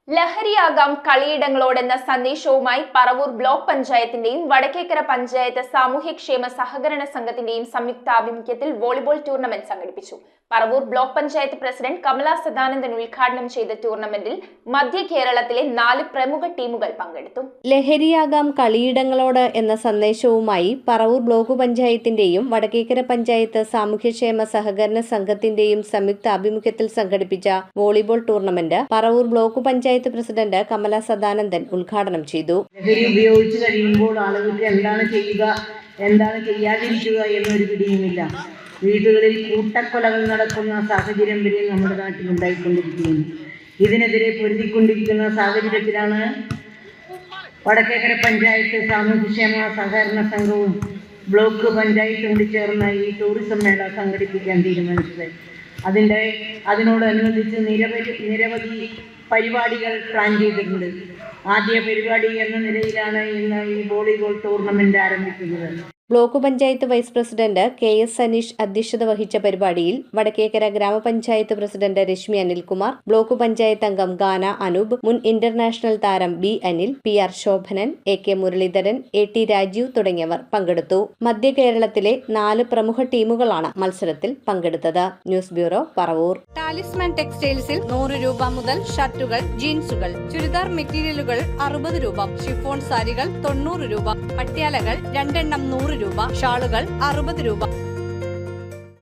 ലഹരിയാകാം കളിയിടങ്ങളോടെന്ന സന്ദേശവുമായി പറവൂർ ബ്ലോക്ക് പഞ്ചായത്തിന്റെയും വടക്കേക്കര പഞ്ചായത്ത് സാമൂഹ്യക്ഷേമ സഹകരണ സംഘത്തിന്റെയും സംയുക്താഭിമുഖ്യത്തിൽ വോളിബോൾ ടൂർണമെന്റ് സംഘടിപ്പിച്ചു. പറവൂർ ബ്ലോക്ക് പഞ്ചായത്ത് പ്രസിഡന്റ് കമല സദാനന്ദൻ ഉദ്ഘാടനം ചെയ്ത ടൂർണമെന്റിൽ മധ്യ കേരളത്തിലെ 4 പ്രമുഖ ടീമുകൾ പങ്കെടുത്തു. ലഹരിയാകാം കളിയിടങ്ങളോട് എന്ന സന്ദേശവുമായി പറവൂർ ബ്ലോക്ക് പഞ്ചായത്തിന്റെയും വടക്കേക്കര പഞ്ചായത്ത് സാമൂഹ്യക്ഷേമ സഹകരണ സംഘത്തിന്റെയും സംയുക്താഭിമുഖ്യത്തിൽ സംഘടിപ്പിച്ച volleyball tournament Paravur block panchayat president Kamala Sadanandan ഉദ്ഘാടനം ചെയ്തു. ലഹരി ഉപയോഗിച്ച് കഴിയുമ്പോൾ ആളുകൾക്ക് എന്താണ് ചെയ്യുക, എന്താണ് ചെയ്യാതിരിക്കുക എന്നൊരു പിടിയുമില്ല. വീടുകളിൽ കൂട്ടക്കൊലകൾ നടക്കുന്ന സാഹചര്യം വരെ നമ്മുടെ നാട്ടിൽ ഉണ്ടായിക്കൊണ്ടിരിക്കുന്നു. ഇതിനെതിരെ പൊരുതിക്കൊണ്ടിരിക്കുന്ന സാഹചര്യത്തിലാണ് വടക്കേക്കര പഞ്ചായത്ത് സാമൂഹ്യക്ഷേമ സഹകരണ സംഘവും ബ്ലോക്ക് പഞ്ചായത്തും കൂടി ചേർന്ന് ഈ ടൂറിസം മേള സംഘടിപ്പിക്കാൻ തീരുമാനിച്ചത്. അതിനോടനുബന്ധിച്ച് നിരവധി പരിപാടികൾ പ്ലാൻ ചെയ്തിട്ടുണ്ട്. ആദ്യ പരിപാടി എന്ന നിലയിലാണ് ഇന്ന് ഈ വോളിബോൾ ടൂർണമെന്റ് ആരംഭിക്കുന്നത്. Block panchayat vice president KS Saneesh അധ്യക്ഷത വഹിച്ച പരിപാടിയിൽ വടക്കേക്കര ഗ്രാമപഞ്ചായത്ത് പ്രസിഡന്റ് രശ്മി അനിൽകുമാർ, ബ്ലോക്ക് പഞ്ചായത്ത് അംഗം ഗാന അനൂപ്, മുൻ ഇന്റർനാഷണൽ താരം B Anil, PR Shobhanan, AK Muraleedharan, AT Rajeev തുടങ്ങിയവർ പങ്കെടുത്തു. മധ്യ കേരളത്തിലെ 4 പ്രമുഖ ടീമുകളാണ് മത്സരത്തിൽ പങ്കെടുത്തത്. News bureau, Paravur. ടാലിസ്മാൻ ടെക്സ്റ്റൈൽസിൽ 100 രൂപ മുതൽ ഷർട്ടുകൾ, ജീൻസുകൾ, ചുരിദാർ മെറ്റീരിയലുകൾ 60 രൂപ, ഷിഫോൺ സാരികൾ 90 രൂപ, പട്യാലകൾ 2 എണ്ണം 100 രൂപ, ഷാളുകൾ 60 രൂപ.